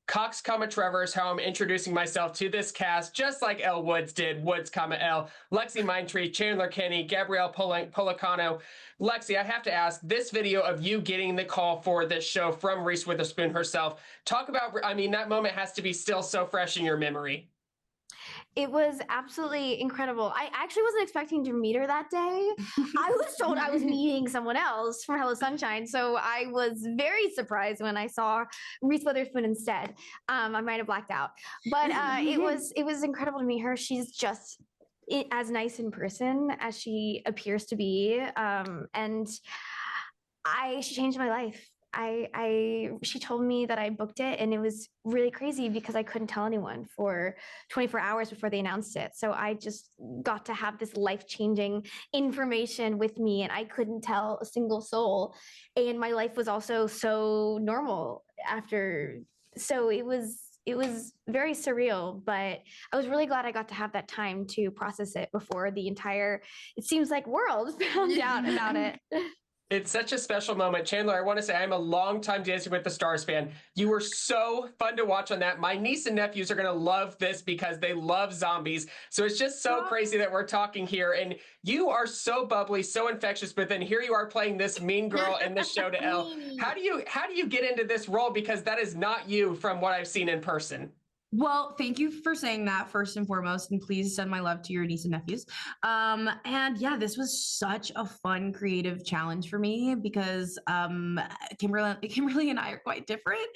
Cox, Trevor is how I'm introducing myself to this cast, just like Elle Woods did. Woods, Elle, Lexi Minetree, Chandler Kenny, Gabrielle Policano. Lexi, I have to ask, this video of you getting the call for this show from Reese Witherspoon herself, talk about, I mean, that moment has to be still so fresh in your memory. It was absolutely incredible. I actually wasn't expecting to meet her that day. I was told I was meeting someone else from Hello Sunshine, so I was very surprised when I saw Reese Witherspoon instead. I might have blacked out, but it was incredible to meet her. She's just as nice in person as she appears to be, and she changed my life. She told me that I booked it, and it was really crazy because I couldn't tell anyone for 24 hours before they announced it. So I just got to have this life-changing information with me, and I couldn't tell a single soul. And my life was also so normal after. So it was very surreal, but I was really glad I got to have that time to process it before the entire, it seems like, world found out about it. It's such a special moment. Chandler, I want to say I'm a longtime Dancing with the Stars fan. You were so fun to watch on that. My niece and nephews are going to love this because they love zombies. So it's just so crazy that we're talking here. And you are so bubbly, so infectious, but then here you are playing this mean girl in the show to Elle. How do you get into this role? Because that is not you from what I've seen in person. Well, thank you for saying that first and foremost, and please send my love to your niece and nephews. And yeah, this was such a fun, creative challenge for me because Kimberly and I are quite different,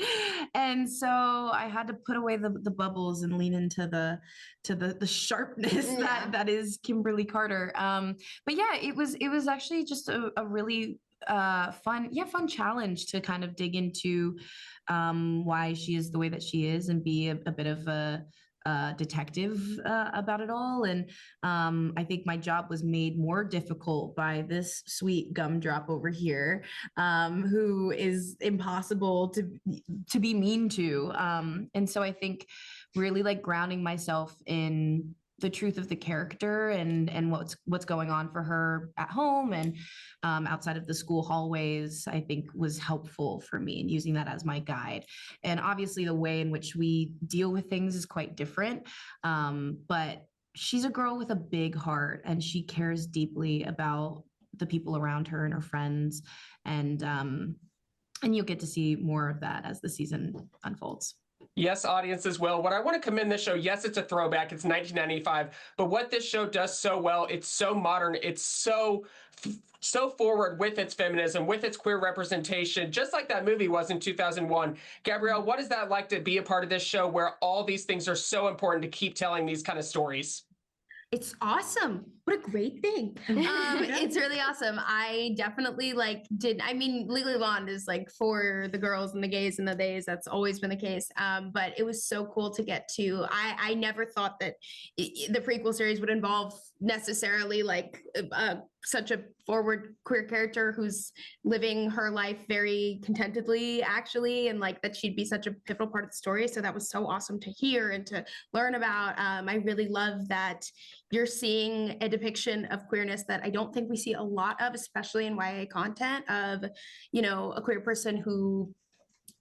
and so I had to put away the bubbles and lean into the sharpness that is Kimberly Carter. But yeah, it was actually just a really fun challenge to kind of dig into why she is the way that she is and be a bit of a detective about it all. And I think my job was made more difficult by this sweet gumdrop over here, who is impossible to be mean to. And so I think really like grounding myself in the truth of the character and what's going on for her at home and outside of the school hallways, I think was helpful for me, and using that as my guide. And obviously the way in which we deal with things is quite different. But she's a girl with a big heart, and she cares deeply about the people around her and her friends. And you'll get to see more of that as the season unfolds. Yes, audience as well. What I want to commend this show, yes, it's a throwback. It's 1995. But what this show does so well, it's so modern. It's so forward with its feminism, with its queer representation, just like that movie was in 2001. Gabrielle, what is that like to be a part of this show where all these things are so important to keep telling these kind of stories? It's awesome. What a great thing. It's really awesome. I definitely Legally Blonde is like for the girls and the gays and the theys. That's always been the case. But it was so cool to get to. I never thought that the prequel series would involve necessarily like such a forward queer character who's living her life very contentedly, actually, and like that she'd be such a pivotal part of the story. So that was so awesome to hear and to learn about. I really love that you're seeing a depiction of queerness that I don't think we see a lot of, especially in YA content, of, you know, a queer person who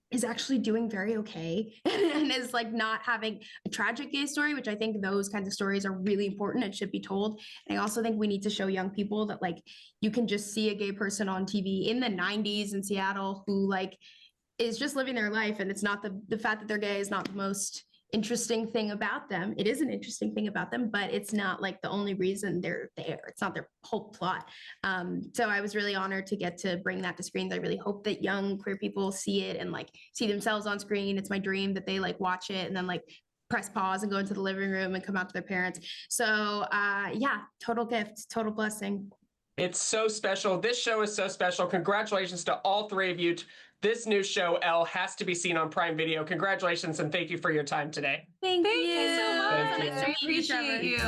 is actually doing very okay and is like not having a tragic gay story, which I think those kinds of stories are really important and should be told. And I also think we need to show young people that like you can just see a gay person on TV in the 90s in Seattle who like is just living their life, and it's not the fact that they're gay is not the most interesting thing about them. It is an interesting thing about them, but it's not like the only reason they're there. It's not their whole plot. So I was really honored to get to bring that to screens. I really hope that young queer people see it and like see themselves on screen. It's my dream that they like watch it and then like press pause and go into the living room and come out to their parents. So yeah, total gift, total blessing. It's so special. This show is so special. Congratulations to all three of you. This new show, Elle, has to be seen on Prime Video. Congratulations, and thank you for your time today. Thank you so much. Thank you. I appreciate you.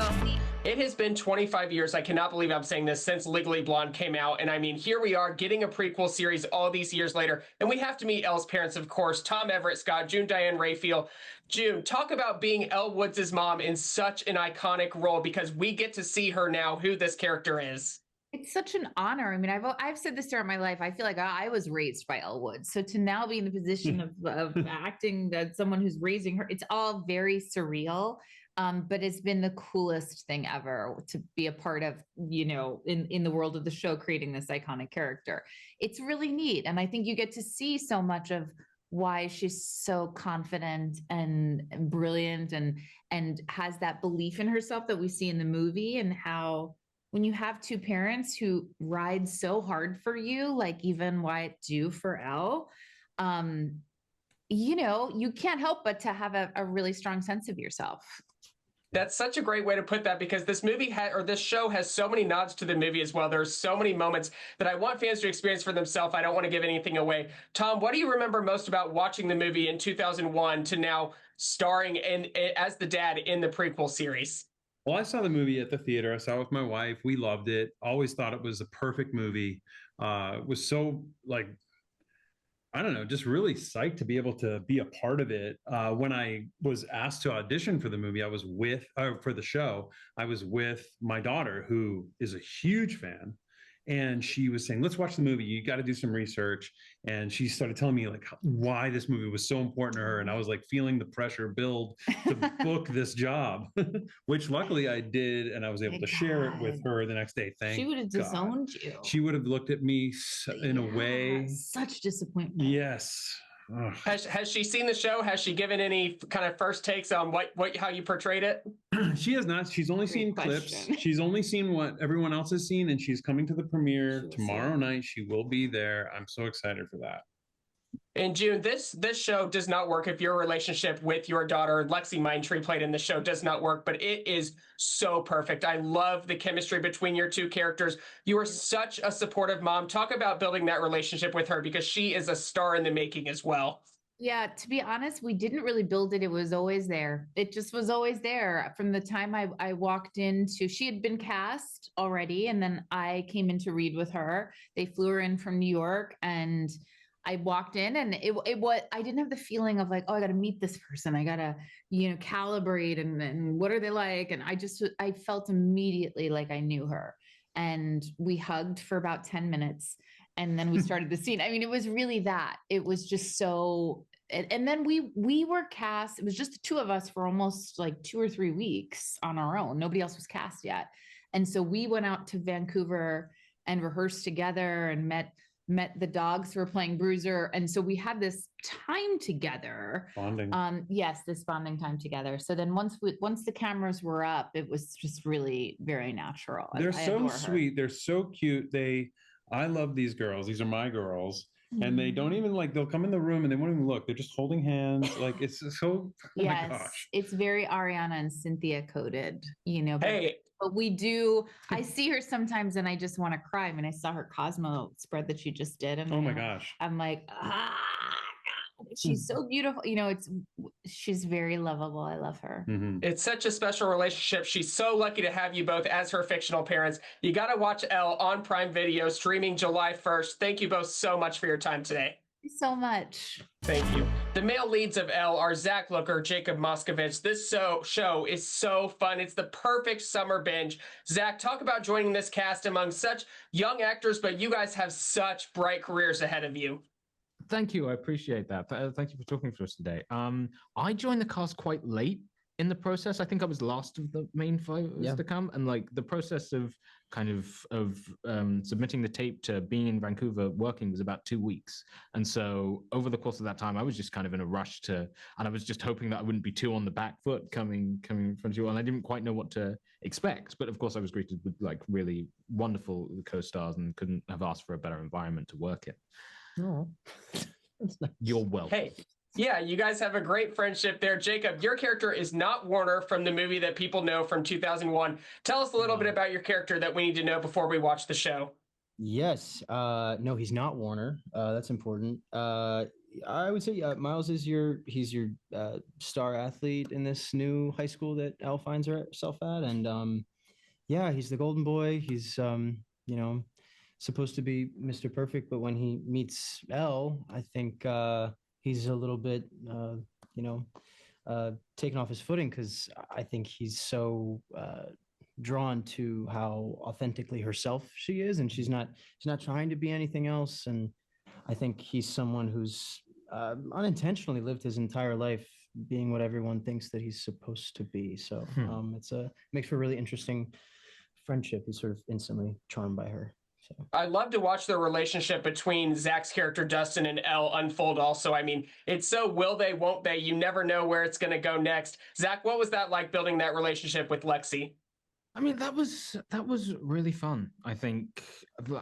It has been 25 years, I cannot believe I'm saying this, since Legally Blonde came out. And I mean, here we are getting a prequel series all these years later. And we have to meet Elle's parents, of course, Tom Everett Scott, June Diane Raphael. June, talk about being Elle Woods' mom in such an iconic role, because we get to see her now, who this character is. It's such an honor. I mean, I've said this throughout my life. I feel like I was raised by Elle Woods. So to now be in the position of acting as someone who's raising her, it's all very surreal. But it's been the coolest thing ever to be a part of, in the world of the show, creating this iconic character. It's really neat. And I think you get to see so much of why she's so confident and brilliant and has that belief in herself that we see in the movie, and how when you have two parents who ride so hard for you, like even Wyatt do for Elle, you can't help but to have a really strong sense of yourself. That's such a great way to put that, because this movie or this show has so many nods to the movie as well. There's so many moments that I want fans to experience for themselves. I don't want to give anything away. Tom, what do you remember most about watching the movie in 2001 to now starring as the dad in the prequel series? Well, I saw the movie at the theater. I saw it with my wife. We loved it. Always thought it was a perfect movie. It was so, like, I don't know, just really psyched to be able to be a part of it. When I was asked to audition for the movie, for the show, I was with my daughter, who is a huge fan. And she was saying, let's watch the movie. You got to do some research. And she started telling me like why this movie was so important to her. And I was like feeling the pressure build to book this job, which luckily I did. And I was able to share it with her the next day. Thank She would have disowned you. She would have looked at me in a way. Such disappointment. Yes. Has she seen the show? Has she given any kind of first takes on how you portrayed it? She has not. She's only seen clips. She's only seen what everyone else has seen, and she's coming to the premiere tomorrow night. She will be there. I'm so excited for that. In June, this show does not work if your relationship with your daughter, Lexi Minetree, played in the show, does not work, but it is so perfect. I love the chemistry between your two characters. You are such a supportive mom. Talk about building that relationship with her, because she is a star in the making as well. Yeah, to be honest, we didn't really build it. It was always there. It just was always there. From the time I walked into, she had been cast already, and then I came in to read with her. They flew her in from New York, and I walked in, and it was, I didn't have the feeling of like, oh, I got to meet this person. I got to, calibrate and what are they like? And I felt immediately like I knew her, and we hugged for about 10 minutes, and then we started the scene. I mean, it was really that. It was just so, and then we were cast. It was just the two of us for almost like 2 or 3 weeks on our own. Nobody else was cast yet. And so we went out to Vancouver and rehearsed together and met the dogs who were playing Bruiser. And so we had this time together. Bonding. Yes, this bonding time together. So then once the cameras were up, it was just really very natural. They're so sweet. They're so cute. I love these girls. These are my girls. And they don't even they'll come in the room and they won't even look. They're just holding hands. Like, it's so, oh my gosh. It's very Ariana and Cynthia coded, Hey. But I see her sometimes and I just want to cry. I mean, I saw her Cosmo spread that she just did. And oh my gosh. I'm like, she's so beautiful. She's very lovable. I love her. Mm-hmm. It's such a special relationship. She's so lucky to have you both as her fictional parents. You got to watch Elle on Prime Video, streaming July 1st. Thank you both so much for your time today. Thank you so much. Thank you. The male leads of Elle are Zach Looker, Jacob Moskovich. This show is so fun. It's the perfect summer binge. Zach, talk about joining this cast among such young actors, but you guys have such bright careers ahead of you. Thank you. I appreciate that. Thank you for talking to us today. I joined the cast quite late in the process. I think I was last of the main five to come, and the process of submitting the tape to being in Vancouver working was about 2 weeks. And so over the course of that time, I was just kind of in a rush and I was just hoping that I wouldn't be too on the back foot coming in front of you all. And I didn't quite know what to expect, but of course I was greeted with really wonderful co-stars and couldn't have asked for a better environment to work in. Oh, that's nice. You're welcome. Hey. Yeah, you guys have a great friendship there. Jacob, your character is not Warner from the movie that people know from 2001. Tell us a little bit about your character that we need to know before we watch the show. Yes. No, he's not Warner. That's important. I would say Miles is he's your star athlete in this new high school that Elle finds herself at. And he's the golden boy. He's, supposed to be Mr. Perfect. But when he meets Elle, I think he's a little bit, taken off his footing, because I think he's so drawn to how authentically herself she is, and she's not trying to be anything else. And I think he's someone who's unintentionally lived his entire life being what everyone thinks that he's supposed to be. So makes for a really interesting friendship. He's sort of instantly charmed by her. So I love to watch the relationship between Zach's character Dustin and Elle unfold also. I mean, it's so will they, won't they? You never know where it's going to go next. Zach, what was that like building that relationship with Lexi? I mean, that was really fun. I think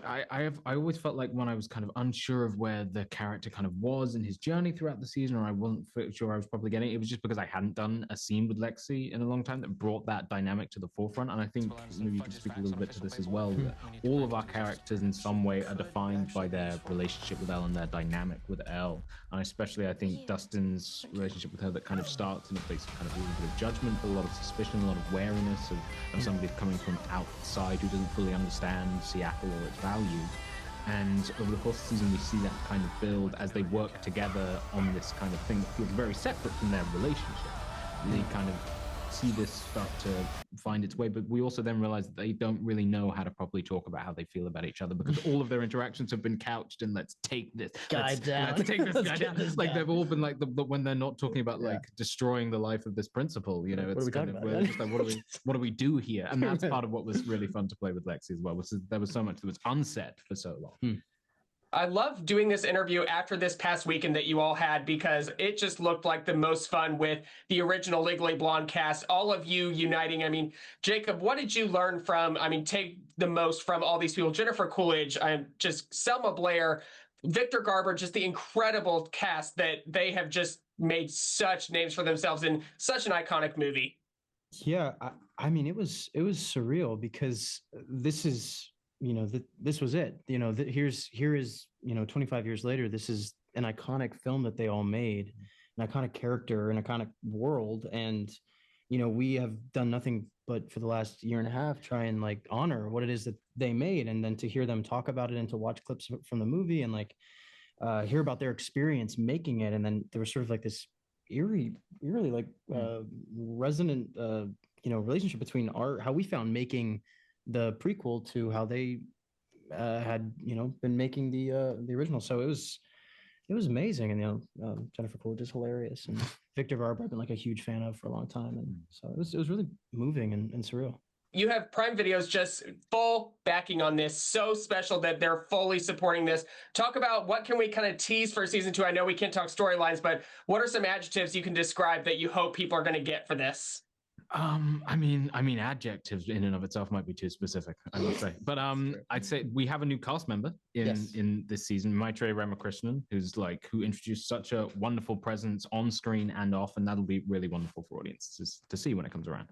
I always felt like when I was kind of unsure of where the character kind of was in his journey throughout the season, or I wasn't sure I was probably getting it, was just because I hadn't done a scene with Lexi in a long time that brought that dynamic to the forefront. And I think maybe you can speak a little bit to this as well. That all of our characters in some way are defined by their relationship with Elle and their dynamic with Elle. And especially, I think Dustin's relationship with her that kind of starts in a place of kind of a little bit of judgment, but a lot of suspicion, a lot of wariness of somebody coming from outside who doesn't fully understand Seattle or its values. And over the course of the season, we see that kind of build as they work together on this kind of thing that feels very separate from their relationship. They kind of see this start to find its way, but we also then realize that they don't really know how to properly talk about how they feel about each other, because all of their interactions have been couched in let's take this guy down. Let's take this guy down. Like they've all been like when they're not talking about like destroying the life of this principal, you know, it's kind of we're just like what do we do here? And that's part of what was really fun to play with Lexi as well. Was there was so much that was unsaid for so long. I love doing this interview after this past weekend that you all had, because it just looked like the most fun with the original Legally Blonde cast, all of you uniting. I mean, Jacob, what did you learn from, take the most from all these people? Jennifer Coolidge, just Selma Blair, Victor Garber, just the incredible cast that they have just made such names for themselves in such an iconic movie. Yeah, I mean, it was surreal, because this is, this was it. Here is 25 years later, this is an iconic film that they all made, an iconic character, an iconic world. And, we have done nothing but for the last year and a half try and like honor what it is that they made. And then to hear them talk about it and to watch clips from the movie and like hear about their experience making it. And then there was sort of like this eerily like resonant, relationship between how we found making the prequel to how they had been making the original. So it was amazing. And Jennifer Coolidge is hilarious, and Victor Garber I've been like a huge fan of for a long time, and so it was really moving and surreal. You have Prime Video's just full backing on this. So special that they're fully supporting this. Talk about what can we kind of tease for season 2. I know we can't talk storylines, but what are some adjectives you can describe that you hope people are going to get for this? Adjectives in and of itself might be too specific, I would say. But I'd say we have a new cast member in this season, Minetree Ramakrishnan, who introduced such a wonderful presence on screen and off, and that'll be really wonderful for audiences to see when it comes around.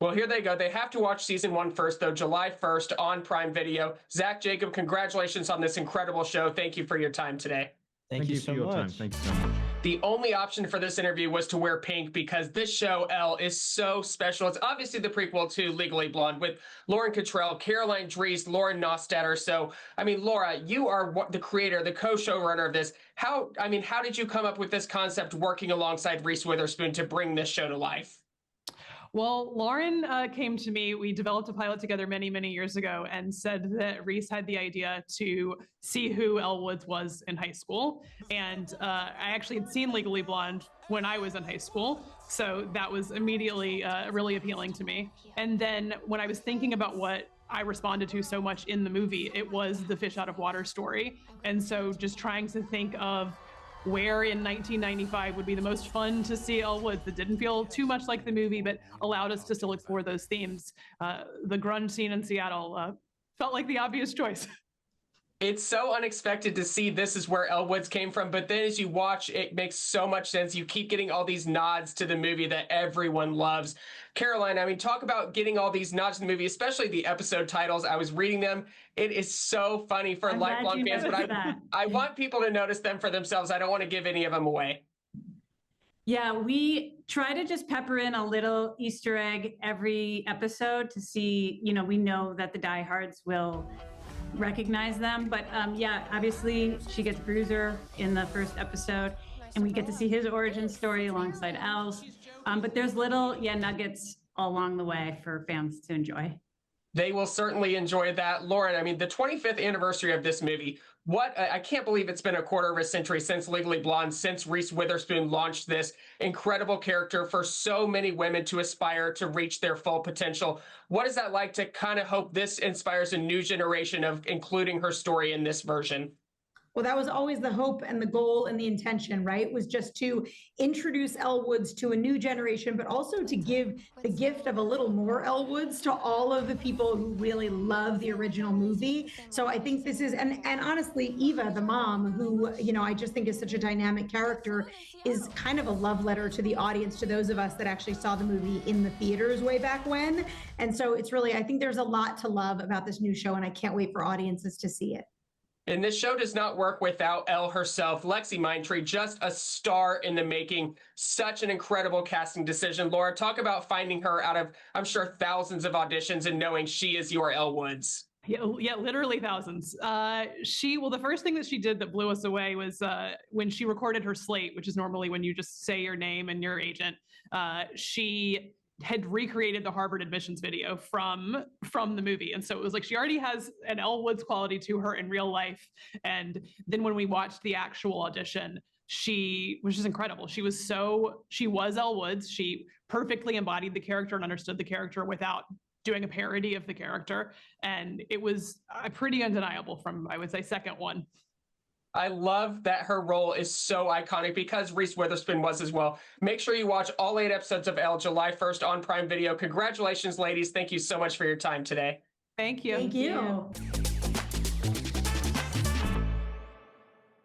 Well, here they go. They have to watch season 1 first, though, July 1st on Prime Video. Zach, Jacob, congratulations on this incredible show. Thank you for your time today. Thank you for your time. Thank you so much. The only option for this interview was to wear pink, because this show, Elle, is so special. It's obviously the prequel to Legally Blonde with Laura Kittrell, Caroline Dries, Laura Neustadter. So, Laura, you are the creator, the co-showrunner of this. How did you come up with this concept working alongside Reese Witherspoon to bring this show to life? Well, Lauren came to me. We developed a pilot together many, many years ago and said that Reese had the idea to see who Elle Woods was in high school. And I actually had seen Legally Blonde when I was in high school. So that was immediately really appealing to me. And then when I was thinking about what I responded to so much in the movie, it was the fish out of water story. And so just trying to think of where in 1995 would be the most fun to see Elle Woods that didn't feel too much like the movie, but allowed us to still explore those themes. The grunge scene in Seattle felt like the obvious choice. It's so unexpected to see this is where Elle Woods came from, but then as you watch, it makes so much sense. You keep getting all these nods to the movie that everyone loves. Caroline, talk about getting all these nods to the movie, especially the episode titles. I was reading them. It is so funny for lifelong fans, but I want people to notice them for themselves. I don't want to give any of them away. Yeah, we try to just pepper in a little Easter egg every episode to see, we know that the diehards will recognize them. But obviously she gets Bruiser in the first episode, and we get to see his origin story alongside Elle's. But there's little nuggets along the way for fans to enjoy. They will certainly enjoy that. Lauren, I mean, the 25th anniversary of this movie, I can't believe it's been a quarter of a century since Legally Blonde, since Reese Witherspoon launched this incredible character for so many women to aspire to reach their full potential. What is that like to kind of hope this inspires a new generation of including her story in this version? Well, that was always the hope and the goal and the intention, right? Was just to introduce Elle Woods to a new generation, but also to give the gift of a little more Elle Woods to all of the people who really love the original movie. So I think this is, and honestly, Eva, the mom, who, you know, I just think is such a dynamic character, is kind of a love letter to the audience, to those of us that actually saw the movie in the theaters way back when. And so it's really, I think there's a lot to love about this new show, and I can't wait for audiences to see it. And this show does not work without Elle herself. Lexi Minetree, just a star in the making. Such an incredible casting decision. Laura, talk about finding her out of, I'm sure, thousands of auditions and knowing she is your Elle Woods. Yeah, literally thousands. The first thing that she did that blew us away was when she recorded her slate, which is normally when you just say your name and your agent. She had recreated the Harvard admissions video from the movie. And so it was like, she already has an Elle Woods quality to her in real life. And then when we watched the actual audition, she was just incredible. She was Elle Woods. She perfectly embodied the character and understood the character without doing a parody of the character. And it was pretty undeniable from, I would say, second one. I love that her role is so iconic because Reese Witherspoon was as well. Make sure you watch all 8 episodes of Elle July 1st on Prime Video. Congratulations, ladies. Thank you so much for your time today. Thank you. Thank you.